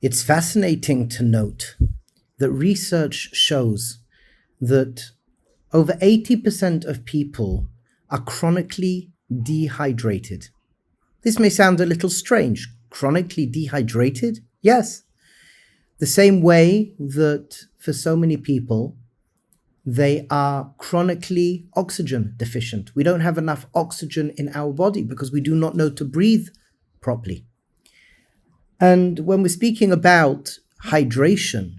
It's fascinating to note that research shows that over 80% of people are chronically dehydrated. This may sound a little strange. Chronically dehydrated? Yes. The same way that for so many people, they are chronically oxygen deficient. We don't have enough oxygen in our body because we do not know to breathe properly. And when we're speaking about hydration,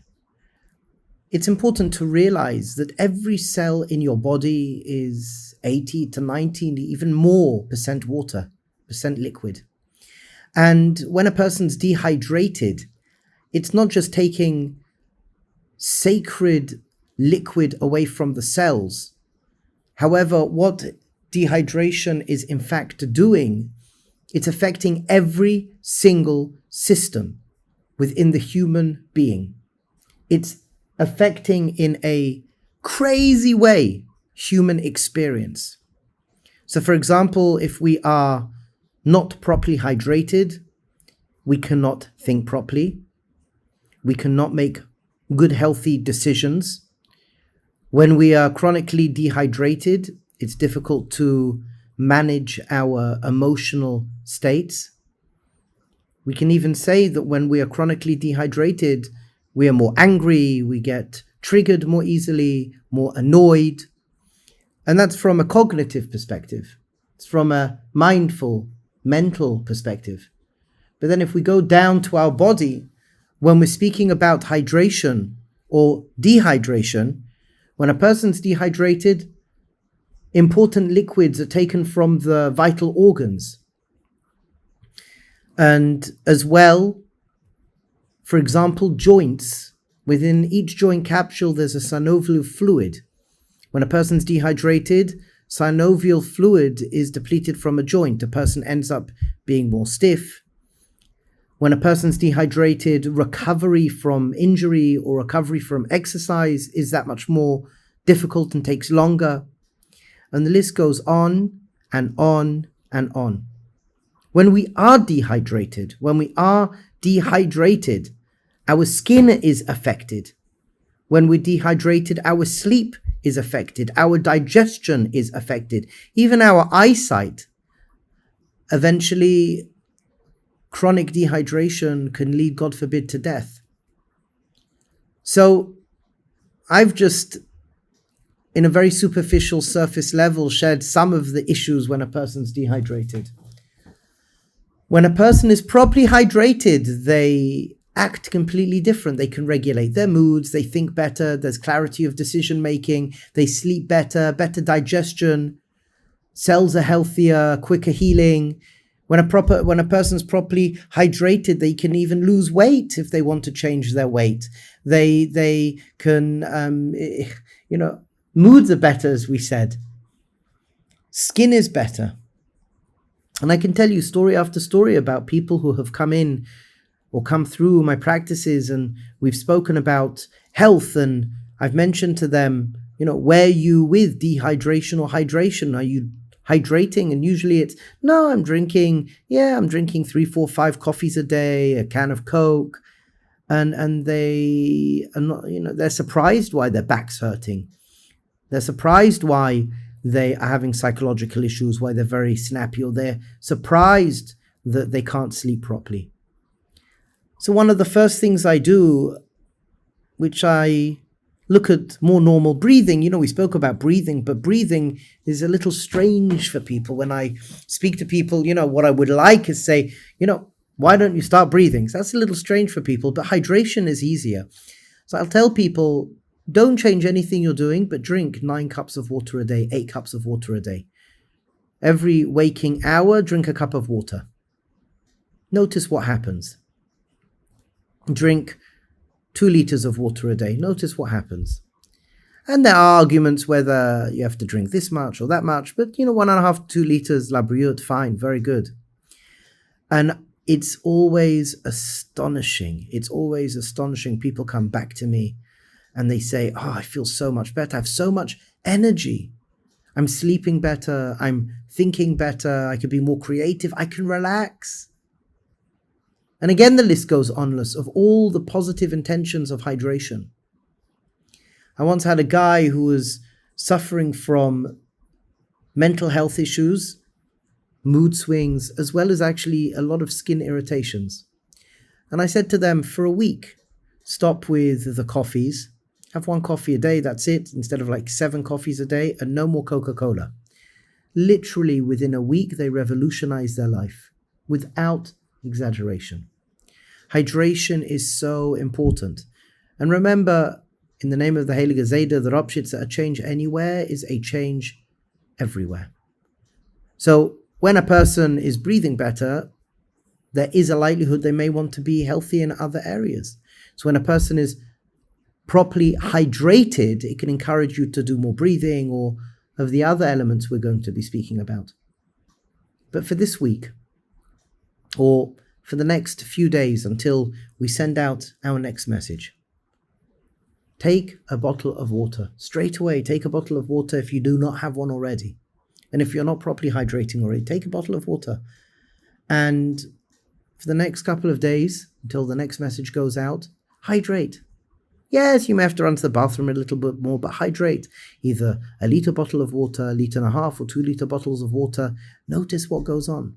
it's important to realize that every cell in your body is 80 to 90, even more percent water, percent liquid. And when a person's dehydrated, it's not just taking sacred liquid away from the cells. However, what dehydration is in fact doing, it's affecting every single system within the human being. It's affecting in a crazy way human experience. So for example, if we are not properly hydrated, we cannot think properly. We cannot make good, healthy decisions. When we are chronically dehydrated, it's difficult to manage our emotional states. We can even say that when we are chronically dehydrated, we are more angry, we get triggered more easily, more annoyed. And that's from a cognitive perspective. It's from a mindful, mental perspective. But then if we go down to our body, when we're speaking about hydration or dehydration, when a person's dehydrated, important liquids are taken from the vital organs. And as well, for example, joints. Within each joint capsule, there's a synovial fluid. When a person's dehydrated, synovial fluid is depleted from a joint. A person ends up being more stiff. When a person's dehydrated, recovery from injury or recovery from exercise is that much more difficult and takes longer. And the list goes on and on and on. When we are dehydrated, our skin is affected. When we're dehydrated, our sleep is affected. Our digestion is affected. Even our eyesight. Eventually, chronic dehydration can lead, God forbid, to death. So I've just, in a very superficial surface level, shared some of the issues when a person's dehydrated. When a person is properly hydrated, they act completely different. They can regulate their moods, they think better, there's clarity of decision making, they sleep better, better digestion, cells are healthier, quicker healing. When a person's properly hydrated, they can even lose weight if they want to change their weight. They can, moods are better, as we said. Skin is better. And I can tell you story after story about people who have come in or come through my practices, and we've spoken about health, and I've mentioned to them, where are you with dehydration or hydration? Are you hydrating? And usually it's, no, I'm drinking 3, 4, 5 coffees a day, a can of Coke. And they are not, they're surprised why their back's hurting. They're surprised why they are having psychological issues, why they're very snappy, or they're surprised that they can't sleep properly. So one of the first things I do, which I look at more normal breathing. We spoke about breathing, but breathing is a little strange for people. When I speak to people, what I would like is say, why don't you start breathing? So that's a little strange for people, but hydration is easier. So I'll tell people, don't change anything you're doing, but drink 9 cups of water a day, 8 cups of water a day. Every waking hour, drink a cup of water. Notice what happens. Drink 2 liters of water a day. Notice what happens. And there are arguments whether you have to drink this much or that much, but 1.5, 2 liters, la briut, fine, very good. And it's always astonishing. People come back to me and they say, I feel so much better. I have so much energy. I'm sleeping better. I'm thinking better. I can be more creative. I can relax. And again, the list goes onless of all the positive intentions of hydration. I once had a guy who was suffering from mental health issues, mood swings, as well as actually a lot of skin irritations. And I said to them, for a week, stop with the coffees, have 1 coffee a day, that's it, instead of like 7 coffees a day, and no more Coca-Cola. Literally within a week, they revolutionized their life, without exaggeration. Hydration is so important. And remember, in the name of the Heilige Zayda, the Ropshitz, that a change anywhere is a change everywhere. So when a person is breathing better, there is a likelihood they may want to be healthy in other areas. So when a person is properly hydrated, it can encourage you to do more breathing or of the other elements we're going to be speaking about. But for this week, or for the next few days until we send out our next message, take a bottle of water. Straight away, take a bottle of water if you do not have one already. And if you're not properly hydrating already, take a bottle of water. And for the next couple of days, until the next message goes out, hydrate. Yes, you may have to run to the bathroom a little bit more, but hydrate. Either a liter bottle of water, 1.5 liters, or 2 liter bottles of water. Notice what goes on.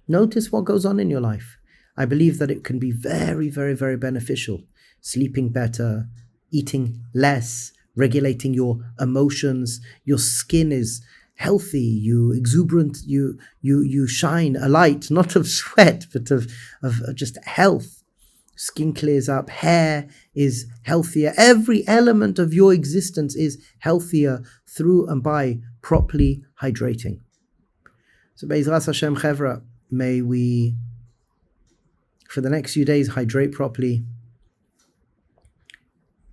Notice what goes on in your life. I believe that it can be very, very, very beneficial. Sleeping better, eating less, regulating your emotions. Your skin is healthy, you exuberant, you shine a light, not of sweat, but of just health. Skin clears up, hair is healthier. Every element of your existence is healthier through and by properly hydrating. So Be'ezras Hashem Chevra, may we, for the next few days, hydrate properly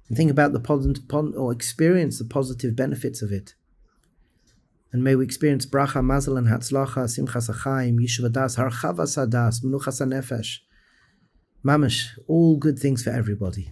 and think about or experience the positive benefits of it. And may we experience bracha, mazel, and hatzlacha, simchas hachaim, yeshuv das, harchavas hadas, menuchas hanefesh, mamash, all good things for everybody.